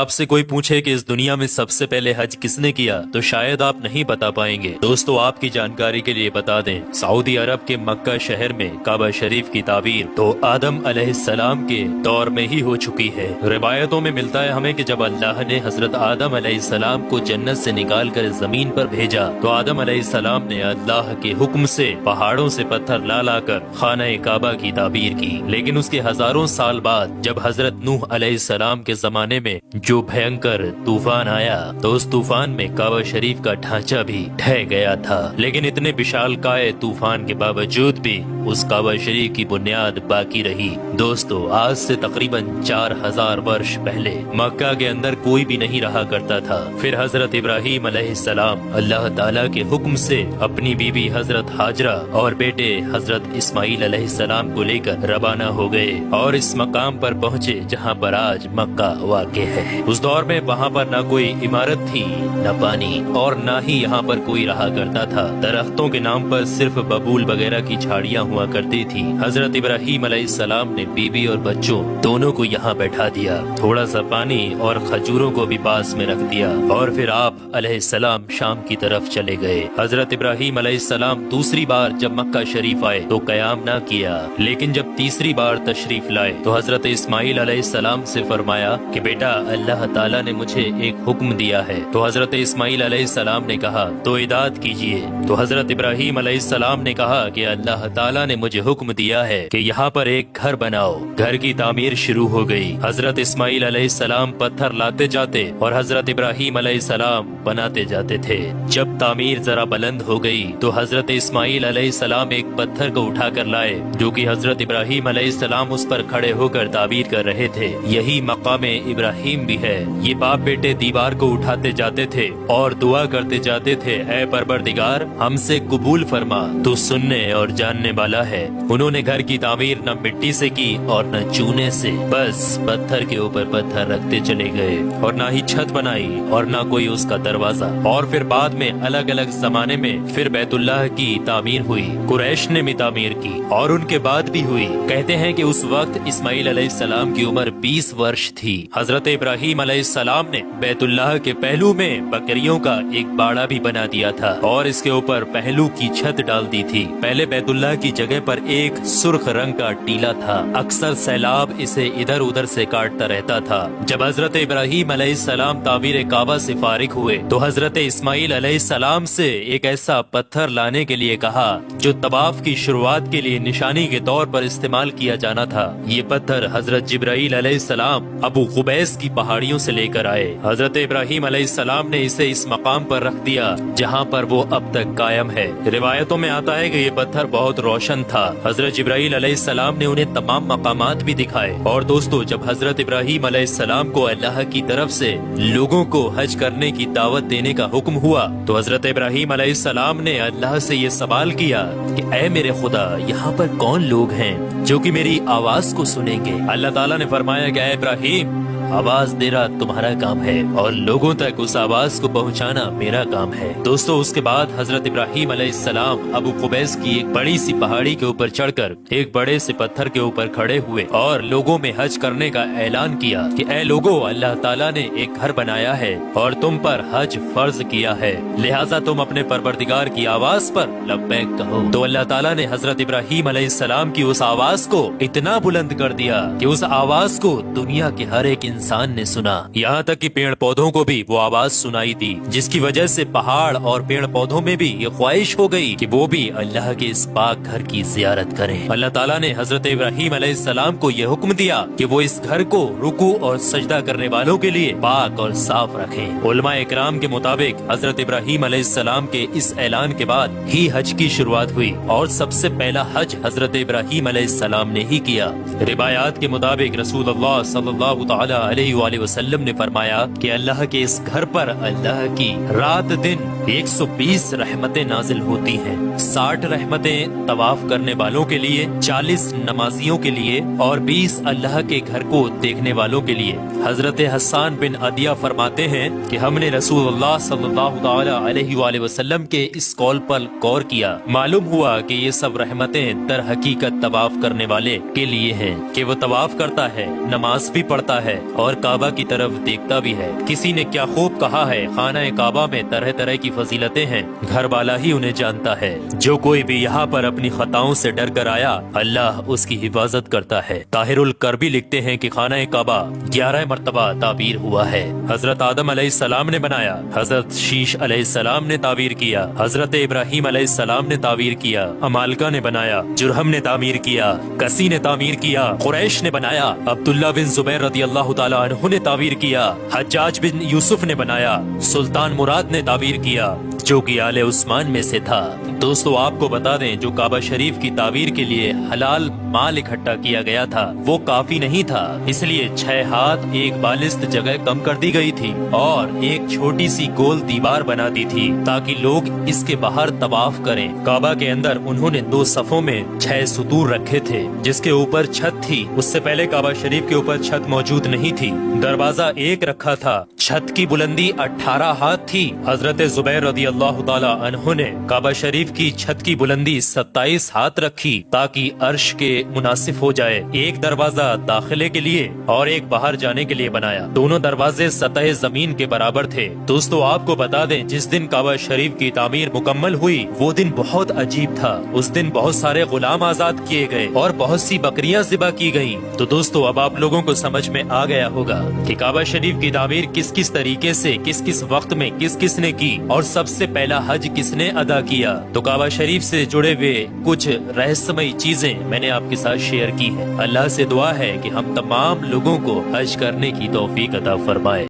आपसे कोई पूछे कि इस दुनिया में सबसे पहले हज किसने किया तो शायद आप नहीं बता पाएंगे। दोस्तों, आपकी जानकारी के लिए बता दें, सऊदी अरब के मक्का शहर में काबा शरीफ की ताबीर तो आदम अलैहिस्सलाम के दौर में ही हो चुकी है। रिवायतों में मिलता है हमें कि जब अल्लाह ने हजरत आदम अलैहिस्सलाम को जन्नत से निकाल कर जमीन पर भेजा तो आदम अलैहिस्सलाम ने अल्लाह के हुक्म से पहाड़ों से पत्थर ला लाकर खाना काबा की ताबीर की। लेकिन उसके हजारों साल बाद जब हजरत नूह अलैहिस्सलाम के जमाने में जो भयंकर तूफान आया तो उस तूफान में काबा शरीफ का ढांचा भी ढह गया था। लेकिन इतने विशालकाय तूफान के बावजूद भी उस काबा शरीफ की बुनियाद बाकी रही। दोस्तों, आज से तकरीबन 4000 वर्ष पहले मक्का के अंदर कोई भी नहीं रहा करता था। फिर हजरत इब्राहीम अलैहिस्सलाम अल्लाह ताला के हुक्म से अपनी बीवी हजरत हाजरा और बेटे हजरत इस्माइल अलैहिस्सलाम को लेकर रवाना हो गए और इस मकाम पर पहुँचे जहाँ पर आज मक्का वाक़ है। उस दौर में वहाँ पर न कोई इमारत थी, न पानी और न ही यहाँ पर कोई रहा करता था। दरख्तों के नाम पर सिर्फ बबूल वगैरह की झाड़ियाँ हुआ करती थी। हजरत इब्राहीम अलैहिस्सलाम ने बीवी और बच्चों दोनों को यहाँ बैठा दिया, थोड़ा सा पानी और खजूरों को भी पास में रख दिया और फिर आप अलैहिस्सलाम शाम की तरफ चले गए। हजरत इब्राहीम अलैहिस्सलाम दूसरी बार जब मक्का शरीफ आए तो कयाम ना किया, लेकिन जब तीसरी बार तशरीफ लाए तो हजरत इस्माइल अलैहिस्सलाम से फरमाया कि बेटा, अल्लाह ताला ने मुझे एक हुक्म दिया है। तो हजरत इस्माइल अलैहिस्सलाम ने कहा तो इदात कीजिए। तो हजरत इब्राहीम अलैहिस्सलाम ने कहा कि अल्लाह ताला ने मुझे हुक्म दिया है कि यहाँ पर एक घर बनाओ। घर की तामीर शुरू हो गई। हजरत इस्माइल अलैहिस्सलाम पत्थर लाते जाते और हजरत इब्राहीम अलैहिस्सलाम बनाते जाते थे। जब तामीर जरा बुलंद हो गई तो हजरत इस्माइल अलैहिस्सलाम एक पत्थर को उठा कर लाए जो कि हजरत इब्राहीम अलैहिस्सलाम उस पर खड़े होकर ताबीर कर रहे थे। यही मकाम इब्राहीम भी है। ये बाप बेटे दीवार को उठाते जाते थे और दुआ करते जाते थे, ऐ परवरदिगार, हमसे कबूल फरमा, तू सुनने और जानने वाला है। उन्होंने घर की तामीर न मिट्टी से की और न चूने से, बस पत्थर के ऊपर पत्थर रखते चले गए और न ही छत बनाई और न कोई उसका दरवाजा। और फिर बाद में अलग अलग जमाने में फिर बैतुल्लाह की तामीर हुई, कुरैश ने भी तामीर की और उनके बाद भी हुई। कहते हैं कि उस वक्त इस्माइल अलैहिस्सलाम की उम्र 20 वर्ष थी। हजरत इब्राहीम अलैहिस्सलाम ने बैतुल्लाह के पहलू में बकरियों का एक बाड़ा भी बना दिया था और इसके ऊपर पहलू की छत डाल दी थी। पहले बैतुल्लाह की जगह पर एक सुर्ख रंग का टीला था। अक्सर सैलाब इसे इधर उधर से काटता रहता था। जब हजरत इब्राहीम अलैहिस्सलाम तामीर काबा से फारिग हुए तो हजरत इस्माइल अलैहिस्सलाम से एक ऐसा पत्थर लाने के लिए कहा जो तवाफ की शुरुआत के लिए निशानी के तौर पर इस्तेमाल किया जाना था। ये पत्थर हजरत जिब्राईल अलैहिस्सलाम अबू कुबैस की पहाड़ियों से लेकर आए। हजरत इब्राहीम अलैहिस्सलाम ने इसे इस मकाम पर रख दिया जहाँ पर वो अब तक कायम है। रिवायतों में आता है कि ये पत्थर बहुत रोशन था। हजरत जिब्राईल अलैहिस्सलाम ने उन्हें तमाम मकामात भी दिखाए। और दोस्तों, जब हजरत इब्राहीम अलैहिस्सलाम को अल्लाह की तरफ से लोगों को हज करने की दावत देने का हुक्म हुआ तो हजरत इब्राहीम अलैहिस्सलाम ने अल्लाह से ये सवाल किया कि ऐ मेरे खुदा, यहाँ पर कौन लोग हैं जो कि मेरी आवाज को सुनेंगे। अल्लाह ताला ने फरमाया कि ऐ इब्राहीम, आवाज देना तुम्हारा काम है और लोगों तक उस आवाज को पहुंचाना मेरा काम है। दोस्तों, उसके बाद हजरत इब्राहीम अलैहिस्सलाम अबू कुबैस की एक बड़ी सी पहाड़ी के ऊपर चढ़कर एक बड़े से पत्थर के ऊपर खड़े हुए और लोगों में हज करने का ऐलान किया कि ऐ लोगों, अल्लाह ताला ने एक घर बनाया है और तुम पर हज फर्ज किया है, लिहाजा तुम अपने परवरदिगार की आवाज पर लब्बैक कहो। तो अल्लाह ताला ने हजरत इब्राहीम अलैहिस्सलाम की उस आवाज को इतना बुलंद कर दिया कि उस आवाज को दुनिया के हर एक इंसान ने सुना। यहाँ तक कि पेड़ पौधों को भी वो आवाज सुनाई दी, जिसकी वजह से पहाड़ और पेड़ पौधों में भी ये ख्वाहिश हो गई कि वो भी अल्लाह के इस पाक घर की जियारत करें। अल्लाह ताला ने हजरत इब्राहीम अलैहिस्सलाम को ये हुक्म दिया कि वो इस घर को रुकू और सजदा करने वालों के लिए पाक और साफ रखें। उलमा इकराम के मुताबिक हजरत इब्राहीम अलैहिस्सलाम के इस ऐलान के बाद ही हज की शुरुआत हुई और सबसे पहला हज हजरत इब्राहीम अलैहिस्सलाम ने ही किया। रिवायात के मुताबिक रसूलुल्लाह सल्लल्लाहु तआला अलैहि वसल्लम ने फरमाया कि अल्लाह के इस घर पर अल्लाह की रात दिन 120 रहमतें नाजिल होती हैं। 60 रहमतें तवाफ करने वालों के लिए, 40 नमाजियों के लिए और 20 अल्लाह के घर को देखने वालों के लिए। हजरत हसन बिन अदिया फरमाते हैं कि हमने रसूलुल्लाह सल्लल्लाहु अलैहि वसल्लम के इस कौल पर गौर किया। मालूम हुआ कि ये सब रहमतें दर हकीकत तवाफ करने वाले के लिए हैं कि वो तवाफ करता है, नमाज भी पढ़ता है اور کعبہ کی طرف دیکھتا بھی ہے۔ کسی نے کیا خوب کہا ہے، خانہ کعبہ میں طرح طرح کی فضیلتیں ہیں، گھر والا ہی انہیں جانتا ہے۔ جو کوئی بھی یہاں پر اپنی خطاؤں سے ڈر کر آیا، اللہ اس کی حفاظت کرتا ہے۔ طاہر الکربی لکھتے ہیں کہ خانہ کعبہ 11 مرتبہ تعبیر ہوا ہے۔ حضرت آدم علیہ السلام نے بنایا، حضرت شیش علیہ السلام نے تعبیر کیا، حضرت ابراہیم علیہ السلام نے تعبیر کیا، عمالقہ نے بنایا، جرہم نے تعمیر کیا، کسی نے تعمیر کیا، قریش نے بنایا، عبداللہ بن زبیر رضی اللہ تعالی عنہ نے تعبیر کیا، حجاج بن یوسف نے بنایا، سلطان مراد نے تعبیر کیا جو کہ آل عثمان میں سے تھا۔ دوستو آپ کو بتا دیں، جو کعبہ شریف کی تعبیر کے لیے حلال مال اکٹھا کیا گیا تھا وہ کافی نہیں تھا، اس لیے 6 ہاتھ ایک بالست جگہ کم کر دی گئی تھی اور ایک چھوٹی سی گول دیوار بنا دی تھی تاکہ لوگ اس کے باہر طواف کریں۔ کعبہ کے اندر انہوں نے 2 صفوں میں 6 ستور رکھے تھے جس کے اوپر چھت تھی۔ اس سے پہلے کعبہ شریف کے اوپر چھت موجود نہیں تھی۔ دروازہ ایک رکھا تھا، چھت کی بلندی 18 ہاتھ تھی۔ حضرت زبیر رضی اللہ تعالی عنہ نے کعبہ شریف کی چھت کی بلندی 27 ہاتھ رکھی تاکہ عرش کے مناسب ہو جائے۔ ایک دروازہ داخلے کے لیے اور ایک باہر جانے کے لیے بنایا، دونوں دروازے سطح زمین کے برابر تھے۔ دوستو آپ کو بتا دیں، جس دن کعبہ شریف کی تعمیر مکمل ہوئی وہ دن بہت عجیب تھا۔ اس دن بہت سارے غلام آزاد کیے گئے اور بہت سی بکریاں ذبح کی گئیں۔ تو دوستو اب آپ لوگوں کو سمجھ میں آ گیا ہوگا کہ کعبہ شریف کی تعمیر کس کس طریقے سے، کس کس وقت میں کس کس نے کی اور سب سے پہلا حج کس نے ادا کیا۔ تو کعبہ شریف سے جڑے ہوئے کچھ رہسیائی چیزیں میں نے آپ کے ساتھ شیئر کی ہیں۔ اللہ سے دعا ہے کہ ہم تمام لوگوں کو حج کرنے کی توفیق عطا فرمائے۔